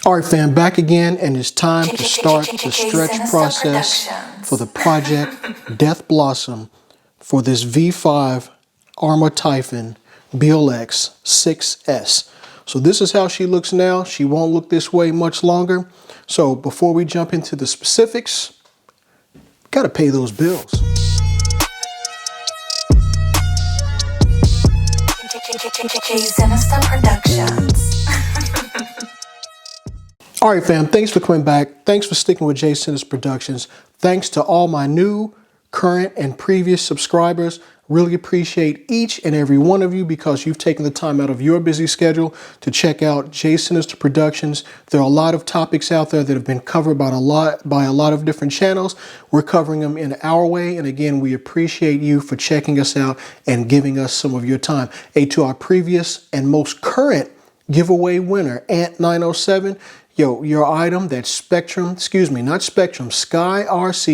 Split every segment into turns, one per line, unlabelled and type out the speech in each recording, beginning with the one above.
All right, fam, back again, and it's time to start the stretch process for the Project Death Blossom for this V5 Armor Typhon BLX 6S. So this is how she looks now. She won't look this way much longer. So before we jump into the specifics, gotta pay those bills. All right, fam, thanks for coming back. Thanks for sticking with J Sinners Productions. Thanks to all my new, current, and previous subscribers. Really appreciate each and every one of you because you've taken the time out of your busy schedule to check out J Sinners Productions. There are a lot of topics out there that have been covered by a lot of different channels. We're covering them in our way, and again, we appreciate you for checking us out and giving us some of your time. To our previous and most current giveaway winner, Ant907. Yo, your item, that Sky RC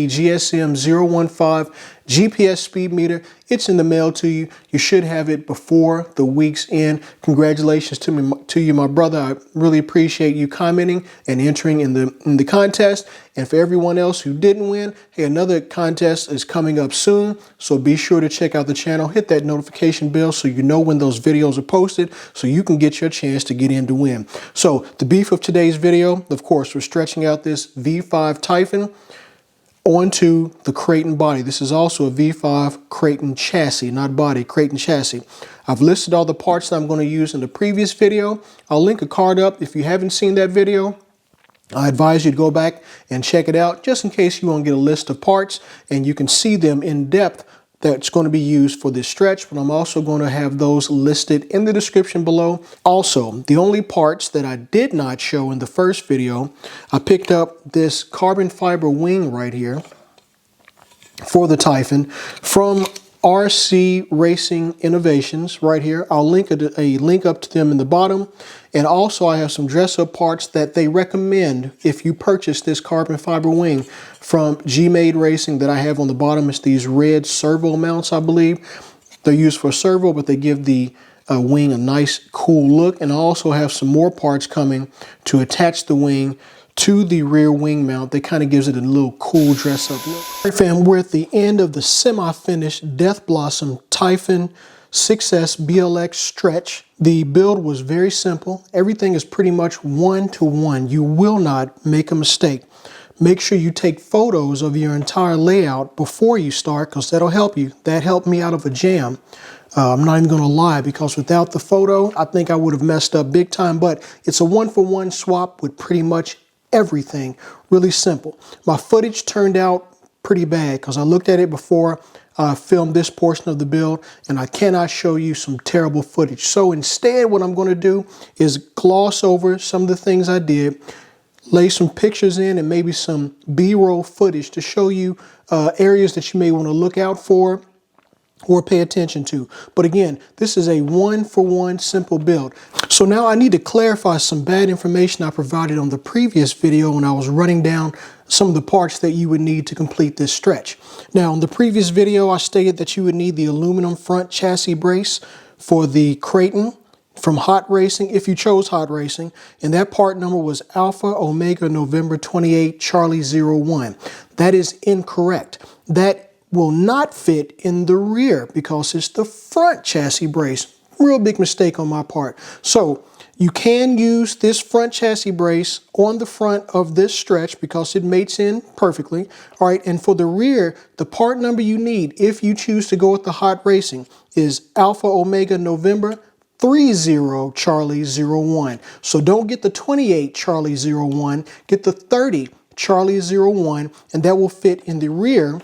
GSM 015 GPS speed meter, it's in the mail to you. You should have it before the week's end. Congratulations to you, my brother. I really appreciate you commenting and entering in the contest. And for everyone else who didn't win, hey, another contest is coming up soon. So be sure to check out the channel, hit that notification bell so you know when those videos are posted so you can get your chance to get in to win. So the beef of today's video, of course, we're stretching out this V5 Typhon onto the Kraton body. This is also a V5 Kraton chassis, not body, Kraton chassis. I've listed all the parts that I'm going to use in the previous video. I'll link a card up. If you haven't seen that video, I advise you to go back and check it out just in case you want to get a list of parts and you can see them in depth that's going to be used for this stretch, but I'm also going to have those listed in the description below. Also, the only parts that I did not show in the first video, I picked up this carbon fiber wing right here for the Typhon from RC Racing Innovations right here. I'll link a link up to them in the bottom. And also I have some dress-up parts that they recommend if you purchase this carbon fiber wing from G-Made Racing that I have on the bottom. It's these red servo mounts, I believe. They're used for servo, but they give the wing a nice, cool look. And I also have some more parts coming to attach the wing to the rear wing mount. That kind of gives it a little cool dress-up look. All right, fam, we're at the end of the semi-finished Death Blossom Typhon 6S BLX stretch. The build was very simple. Everything is pretty much one-to-one. You will not make a mistake. Make sure you take photos of your entire layout before you start because that'll help you. That helped me out of a jam. I'm not even going to lie because without the photo, I think I would have messed up big time, but it's a one-for-one swap with pretty much everything. Really simple. My footage turned out pretty bad because I looked at it before I filmed this portion of the build and I cannot show you some terrible footage. So instead what I'm going to do is gloss over some of the things I did, lay some pictures in and maybe some B-roll footage to show you areas that you may want to look out for or pay attention to. But again, this is a one-for-one simple build. So now I need to clarify some bad information I provided on the previous video when I was running down some of the parts that you would need to complete this stretch. Now, in the previous video, I stated that you would need the aluminum front chassis brace for the Kraton from Hot Racing, if you chose Hot Racing, and that part number was Alpha Omega November 28 Charlie 01. That is incorrect. That will not fit in the rear because it's the front chassis brace. Real big mistake on my part. So you can use this front chassis brace on the front of this stretch because it mates in perfectly. All right, and for the rear, the part number you need if you choose to go with the Hot Racing is Alpha Omega November 30 Charlie 01. So don't get the 28 Charlie 01, get the 30 Charlie 01, and that will fit in the rear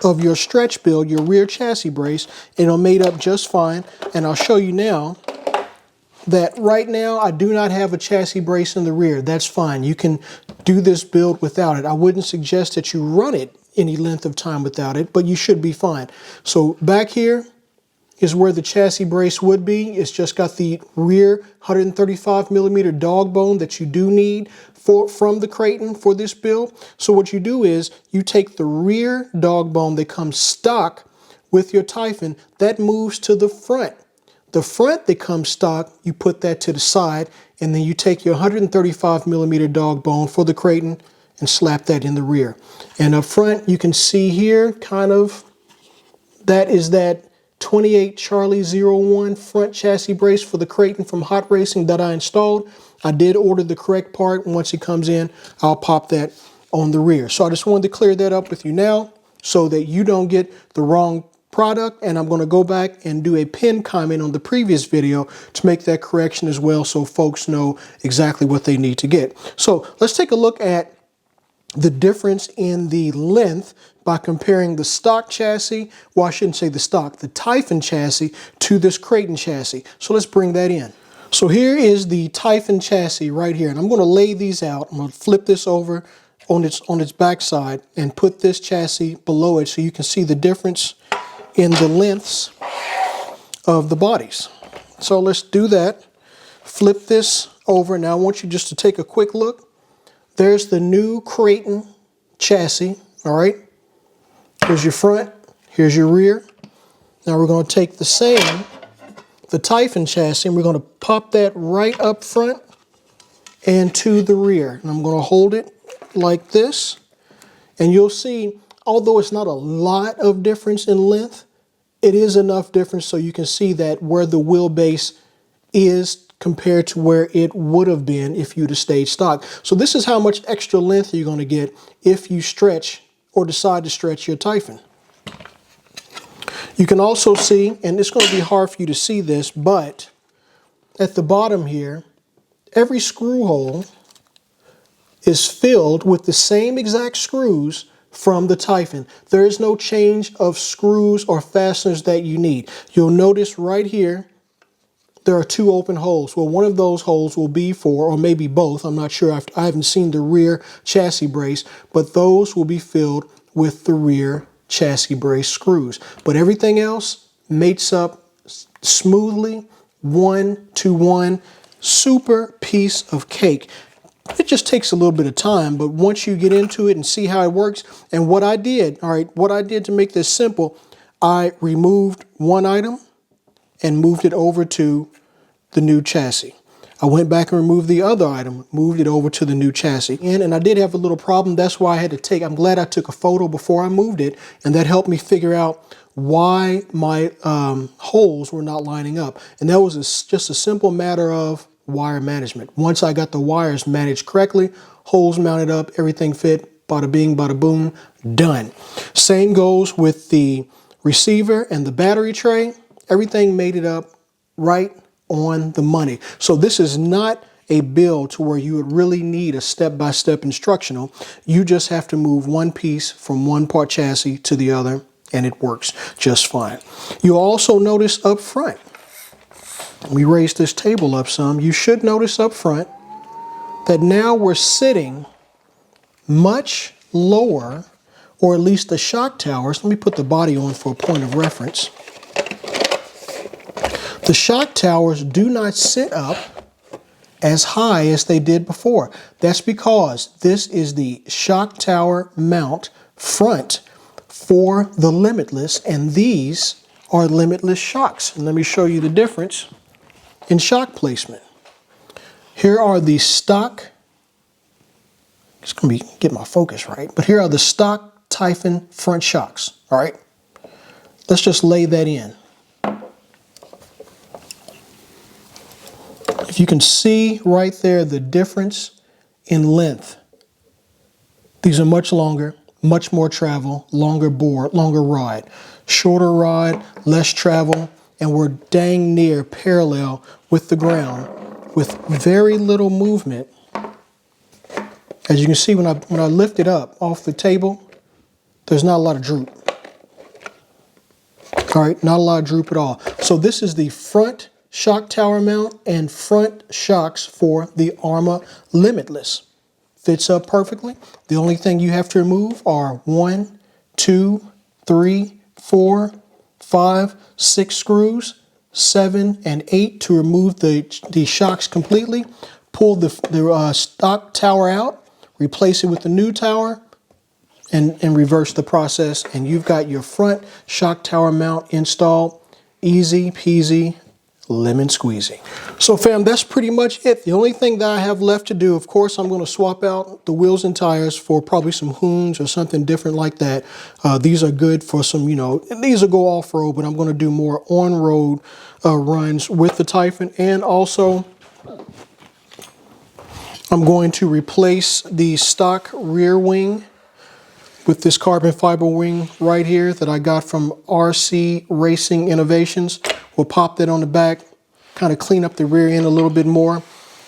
of your stretch build, your rear chassis brace. It'll mate up just fine. And I'll show you now that right now I do not have a chassis brace in the rear. That's fine. You can do this build without it. I wouldn't suggest that you run it any length of time without it, but you should be fine. So back here is where the chassis brace would be. It's just got the rear 135 millimeter dog bone that you do need from the Kraton for this build. So what you do is you take the rear dog bone that comes stock with your Typhon, that moves to the front. The front that comes stock, you put that to the side and then you take your 135 millimeter dog bone for the Kraton and slap that in the rear. And up front, you can see here, kind of, that is that 28 Charlie 01 front chassis brace for the Kraton from Hot Racing that I installed. I did order the correct part. Once it comes in, I'll pop that on the rear. So I just wanted to clear that up with you now so that you don't get the wrong product. And I'm going to go back and do a pinned comment on the previous video to make that correction as well, so folks know exactly what they need to get. So let's take a look at the difference in the length by comparing the stock chassis, well, I shouldn't say the stock, the Typhon chassis to this Kraton chassis. So let's bring that in. So here is the Typhon chassis right here, and I'm going to lay these out. I'm going to flip this over on its backside and put this chassis below it so you can see the difference in the lengths of the bodies. So let's do that. Flip this over. Now I want you just to take a quick look. There's the new Kraton chassis, all right? Here's your front, here's your rear. Now we're going to take the same, the Typhon chassis, and we're going to pop that right up front and to the rear. And I'm going to hold it like this. And you'll see, although it's not a lot of difference in length, it is enough difference so you can see that where the wheelbase is compared to where it would have been if you'd have stayed stock. So this is how much extra length you're going to get if you stretch or decide to stretch your Typhon. You can also see, and it's going to be hard for you to see this, but at the bottom here, every screw hole is filled with the same exact screws from the Typhon. There is no change of screws or fasteners that you need. You'll notice right here, there are two open holes. Well, one of those holes will be for, or maybe both, I'm not sure, I haven't seen the rear chassis brace, but those will be filled with the rear chassis brace screws. But everything else mates up smoothly, 1-to-1, super piece of cake. It just takes a little bit of time, but once you get into it and see how it works, and what I did, all right, what I did to make this simple, I removed one item and moved it over to the new chassis. I went back and removed the other item, moved it over to the new chassis. And I did have a little problem. That's why I had to take, I'm glad I took a photo before I moved it, and that helped me figure out why my holes were not lining up. And that was just a simple matter of wire management. Once I got the wires managed correctly, holes mounted up, everything fit, bada bing, bada boom, done. Same goes with the receiver and the battery tray. Everything made it up right on the money. So this is not a build to where you would really need a step-by-step instructional. You just have to move one piece from one part chassis to the other, and it works just fine. You'll also notice up front, we raised this table up some, you should notice up front that now we're sitting much lower, or at least the shock towers. Let me put the body on for a point of reference. The shock towers do not sit up as high as they did before. That's because this is the shock tower mount front for the Limitless, and these are Limitless shocks. And let me show you the difference in shock placement. Here are the stock, it's going to be get my focus right, but here are the stock Typhon front shocks, all right? Let's just lay that in. If you can see right there the difference in length, these are much longer, much more travel, longer bore, longer ride, shorter ride, less travel, and we're dang near parallel with the ground with very little movement. As you can see, when I lift it up off the table, there's not a lot of droop. All right, not a lot of droop at all. So this is the front shock tower mount and front shocks for the Arma Limitless. Fits up perfectly. The only thing you have to remove are 1, 2, 3, 4, 5, 6 screws, 7 and 8 to remove the shocks completely. Pull the stock tower out, replace it with the new tower, and reverse the process, and you've got your front shock tower mount installed. Easy peasy, lemon squeezy. So fam, that's pretty much it. The only thing that I have left to do, of course, I'm going to swap out the wheels and tires for probably some Hoons or something different like that. These are good for some, you know, these will go off-road, but I'm going to do more on-road runs with the Typhon. And also, I'm going to replace the stock rear wing with this carbon fiber wing right here that I got from RC Racing Innovations. We'll pop that on the back, kind of clean up the rear end a little bit more.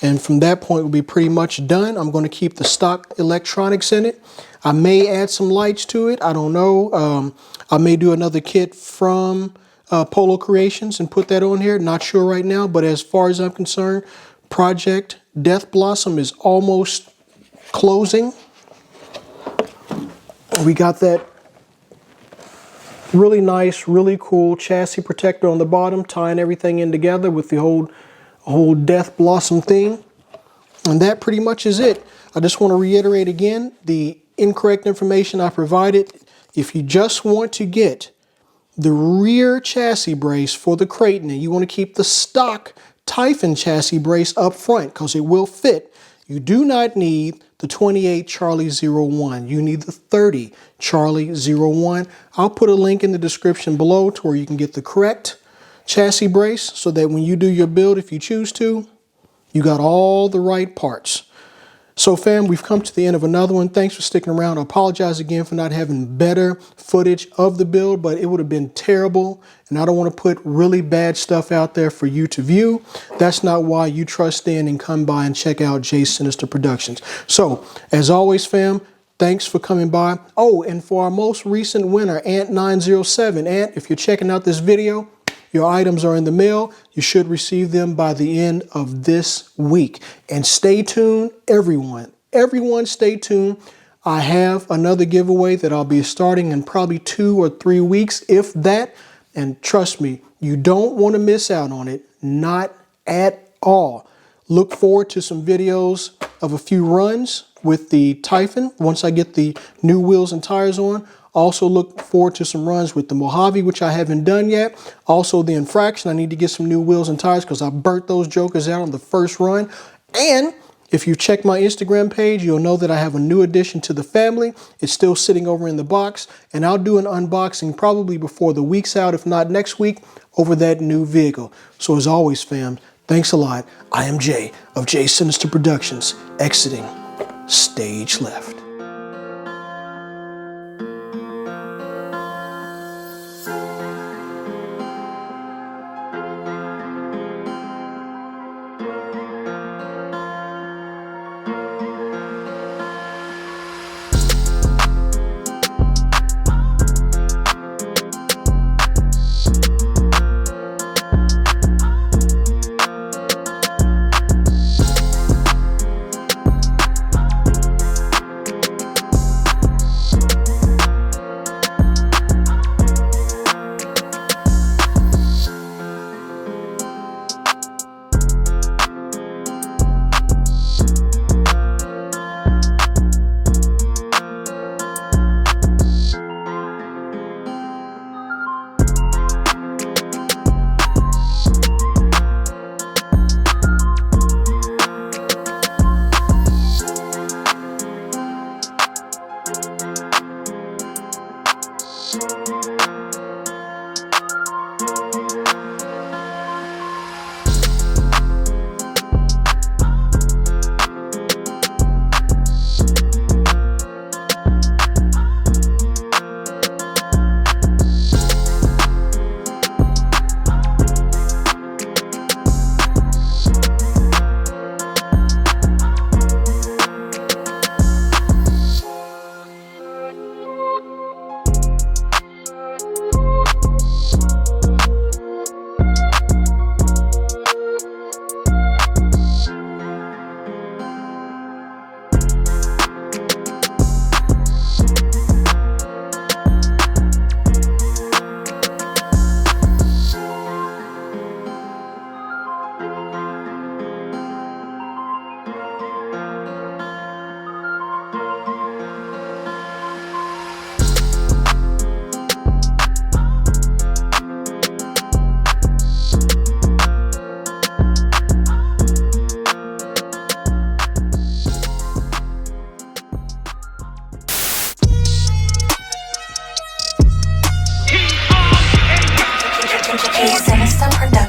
And from that point, we'll be pretty much done. I'm going to keep the stock electronics in it. I may add some lights to it. I don't know. I may do another kit from Polo Creations and put that on here. Not sure right now, but as far as I'm concerned, Project Death Blossom is almost closing. We got that really nice, really cool chassis protector on the bottom, tying everything in together with the whole Death Blossom thing. And that pretty much is it. I just want to reiterate again the incorrect information I provided. If you just want to get the rear chassis brace for the Kraton and you want to keep the stock Typhon chassis brace up front because it will fit, you do not need the 28 Charlie 01. You need the 30 Charlie 01. I'll put a link in the description below to where you can get the correct chassis brace so that when you do your build, if you choose to, you got all the right parts. So fam, we've come to the end of another one. Thanks for sticking around. I apologize again for not having better footage of the build, but it would have been terrible. And I don't want to put really bad stuff out there for you to view. That's not why you trust in and come by and check out J Sinister Productions. So as always, fam, thanks for coming by. Oh, and for our most recent winner, Ant907. Ant, if you're checking out this video, your items are in the mail. You should receive them by the end of this week. And stay tuned, everyone. Everyone stay tuned. I have another giveaway that I'll be starting in probably 2 or 3 weeks, if that. And trust me, you don't want to miss out on it. Not at all. Look forward to some videos of a few runs with the Typhon once I get the new wheels and tires on. Also look forward to some runs with the Mojave, which I haven't done yet. Also the Infraction, I need to get some new wheels and tires because I burnt those jokers out on the first run. And if you check my Instagram page, you'll know that I have a new addition to the family. It's still sitting over in the box, and I'll do an unboxing probably before the week's out, if not next week, over that new vehicle. So as always, fam, thanks a lot. I am Jay of J Sinister Productions, exiting stage left.
Sinister Production.